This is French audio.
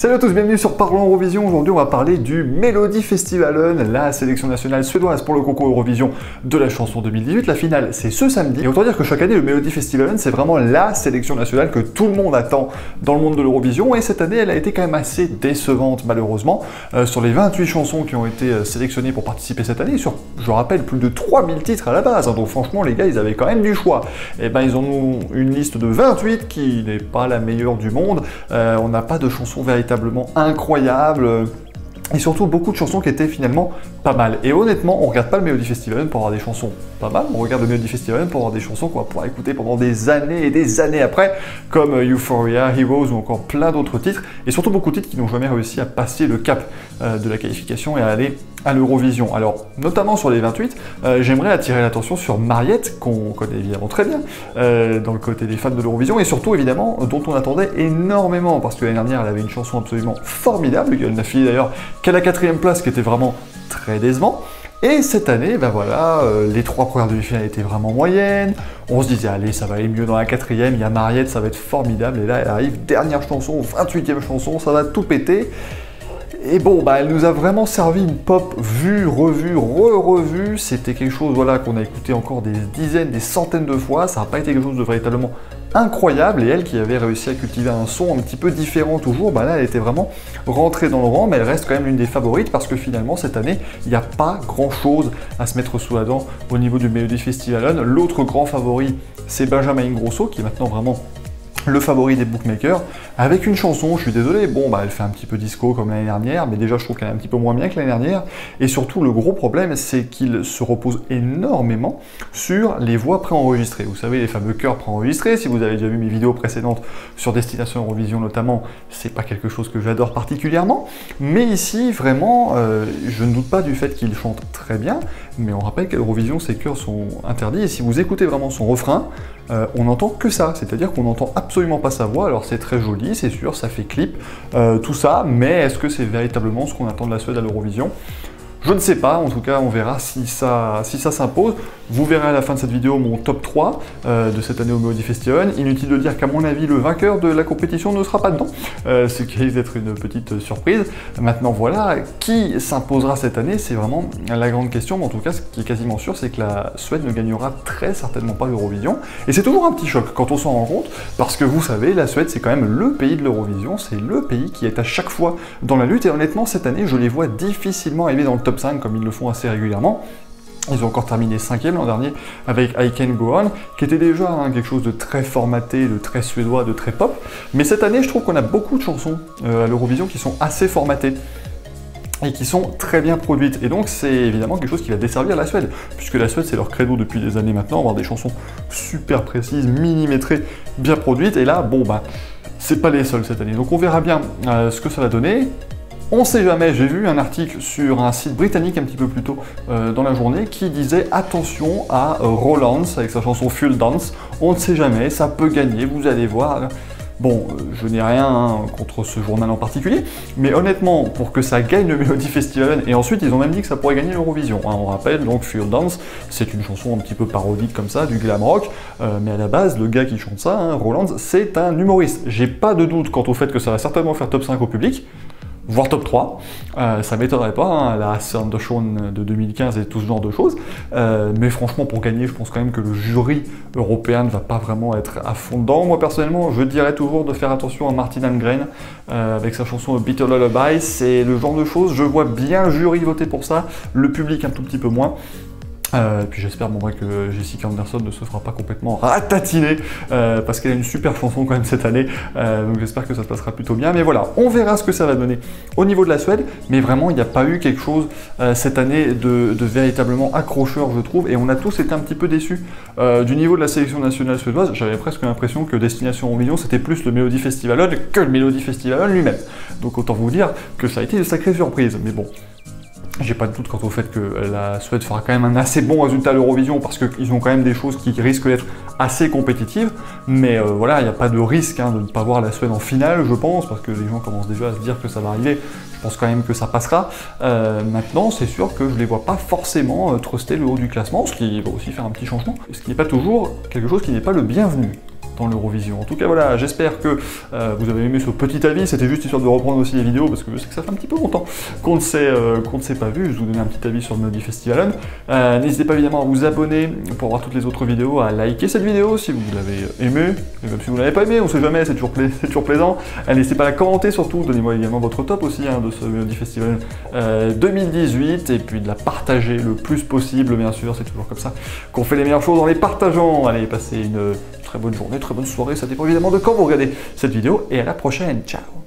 Salut à tous, bienvenue sur Parlons Eurovision. Aujourd'hui, on va parler du Melodifestivalen, la sélection nationale suédoise pour le concours Eurovision de la chanson 2018. La finale, c'est ce samedi. Et autant dire que chaque année, le Melodifestivalen, c'est vraiment la sélection nationale que tout le monde attend dans le monde de l'Eurovision. Et cette année, elle a été quand même assez décevante, malheureusement. Sur les 28 chansons qui ont été sélectionnées pour participer cette année, sur, je rappelle, plus de 3000 titres à la base. Donc franchement, les gars, ils avaient quand même du choix. Et ben, ils en ont une liste de 28 qui n'est pas la meilleure du monde. On n'a pas de chansons véritablement incroyables. Et surtout beaucoup de chansons qui étaient finalement pas mal. Et honnêtement, on regarde pas le Melodifestivalen pour avoir des chansons pas mal, on regarde le Melodifestivalen pour avoir des chansons qu'on va pouvoir écouter pendant des années et des années après, comme Euphoria, Heroes ou encore plein d'autres titres, et surtout beaucoup de titres qui n'ont jamais réussi à passer le cap de la qualification et à aller à l'Eurovision. Alors, notamment sur les 28, j'aimerais attirer l'attention sur Mariette, qu'on connaît évidemment très bien dans le côté des fans de l'Eurovision, et surtout évidemment dont on attendait énormément, parce que l'année dernière elle avait une chanson absolument formidable, elle n'a fini d'ailleurs qu'à la 4e place, qui était vraiment très décevant. Et cette année, ben voilà, les 3 premières demi-finales étaient vraiment moyennes. On se disait, allez, ça va aller mieux dans la 4e, il y a Mariette, ça va être formidable. Et là, elle arrive, dernière chanson, 28e chanson, ça va tout péter. Et bon, bah, elle nous a vraiment servi une pop vue, revue, re-revue. C'était quelque chose voilà, qu'on a écouté encore des dizaines, des centaines de fois. Ça n'a pas été quelque chose de véritablement incroyable. Et elle qui avait réussi à cultiver un son un petit peu différent toujours, bah là, elle était vraiment rentrée dans le rang. Mais elle reste quand même l'une des favorites parce que finalement, cette année, il n'y a pas grand-chose à se mettre sous la dent au niveau du Melodifestivalen. L'autre grand favori, c'est Benjamin Ingrosso, qui est maintenant vraiment le favori des bookmakers, avec une chanson, je suis désolé, bon bah elle fait un petit peu disco comme l'année dernière, mais déjà je trouve qu'elle est un petit peu moins bien que l'année dernière, et surtout le gros problème c'est qu'il se repose énormément sur les voix préenregistrées. Vous savez, les fameux chœurs préenregistrés, si vous avez déjà vu mes vidéos précédentes sur Destination Eurovision notamment, c'est pas quelque chose que j'adore particulièrement, mais ici vraiment, je ne doute pas du fait qu'il chante très bien, mais on rappelle qu'à l'Eurovision ces chœurs sont interdits, et si vous écoutez vraiment son refrain, on n'entend que ça, c'est-à-dire qu'on n'entend absolument pas sa voix. Alors c'est très joli, c'est sûr, ça fait clip, tout ça, mais est-ce que c'est véritablement ce qu'on attend de la Suède à l'Eurovision ? Je ne sais pas, en tout cas on verra si ça s'impose. Vous verrez à la fin de cette vidéo mon top 3 de cette année au Melodifestivalen. Inutile de dire qu'à mon avis le vainqueur de la compétition ne sera pas dedans, ce qui risque d'être une petite surprise. Maintenant voilà, qui s'imposera cette année, c'est vraiment la grande question, mais en tout cas ce qui est quasiment sûr c'est que la Suède ne gagnera très certainement pas l'Eurovision. Et c'est toujours un petit choc quand on s'en rend compte, parce que vous savez, la Suède c'est quand même le pays de l'Eurovision, c'est le pays qui est à chaque fois dans la lutte, et honnêtement cette année je les vois difficilement arriver dans le top 5 comme ils le font assez régulièrement. Ils ont encore terminé 5e l'an dernier avec I Can Go On, qui était déjà quelque chose de très formaté, de très suédois, de très pop. Mais cette année, je trouve qu'on a beaucoup de chansons à l'Eurovision qui sont assez formatées et qui sont très bien produites. Et donc c'est évidemment quelque chose qui va desservir la Suède, puisque la Suède c'est leur credo depuis des années maintenant, avoir des chansons super précises, millimétrées, bien produites. Et là, bon bah, c'est pas les seuls cette année. Donc on verra bien ce que ça va donner. On sait jamais, j'ai vu un article sur un site britannique un petit peu plus tôt dans la journée qui disait attention à Rollins avec sa chanson Fuel Dance, on ne sait jamais, ça peut gagner, vous allez voir. Bon, je n'ai rien contre ce journal en particulier, mais honnêtement, pour que ça gagne le Melodifestivalen, et ensuite ils ont même dit que ça pourrait gagner l'Eurovision. On rappelle donc Fuel Dance, c'est une chanson un petit peu parodique comme ça, du glam rock, mais à la base, le gars qui chante ça, Rollins, c'est un humoriste. J'ai pas de doute quant au fait que ça va certainement faire top 5 au public, voire top 3, ça m'étonnerait pas, la Sound de 2015 et tout ce genre de choses, mais franchement pour gagner, je pense quand même que le jury européen ne va pas vraiment être à fond dedans. Moi personnellement, je dirais toujours de faire attention à Martin Almgren, avec sa chanson Bitter Lullaby, c'est le genre de choses, je vois bien le jury voter pour ça, le public un tout petit peu moins. Puis j'espère bon, que Jessica Anderson ne se fera pas complètement ratatiner parce qu'elle a une super chanson quand même cette année, donc j'espère que ça se passera plutôt bien. Mais voilà, on verra ce que ça va donner au niveau de la Suède, mais vraiment il n'y a pas eu quelque chose cette année de véritablement accrocheur je trouve, et on a tous été un petit peu déçus du niveau de la sélection nationale suédoise. J'avais presque l'impression que Destination Eurovision c'était plus le Melodifestivalen que le Melodifestivalen lui-même, donc autant vous dire que ça a été une sacrée surprise, mais bon. J'ai pas de doute quant au fait que la Suède fera quand même un assez bon résultat à l'Eurovision parce qu'ils ont quand même des choses qui risquent d'être assez compétitives, mais voilà, il n'y a pas de risque de ne pas voir la Suède en finale, je pense, parce que les gens commencent déjà à se dire que ça va arriver. Je pense quand même que ça passera. Maintenant, c'est sûr que je les vois pas forcément truster le haut du classement, ce qui va aussi faire un petit changement, ce qui n'est pas toujours quelque chose qui n'est pas le bienvenu. dans l'Eurovision. En tout cas, voilà, j'espère que vous avez aimé ce petit avis. C'était juste histoire de reprendre aussi les vidéos parce que je sais que ça fait un petit peu longtemps qu'on ne s'est pas vu. Je vous donner un petit avis sur le Melody Festival. N'hésitez pas évidemment à vous abonner pour voir toutes les autres vidéos, à liker cette vidéo si vous l'avez aimée, et même si vous ne l'avez pas aimée, on sait jamais, c'est toujours plaisant. N'hésitez pas à la commenter surtout, donnez-moi également votre top aussi de ce Melody Festival 2018, et puis de la partager le plus possible, bien sûr, c'est toujours comme ça qu'on fait les meilleures choses en les partageant. Allez, passez une très bonne journée, très bonne soirée, ça dépend évidemment de quand vous regardez cette vidéo, et à la prochaine, ciao.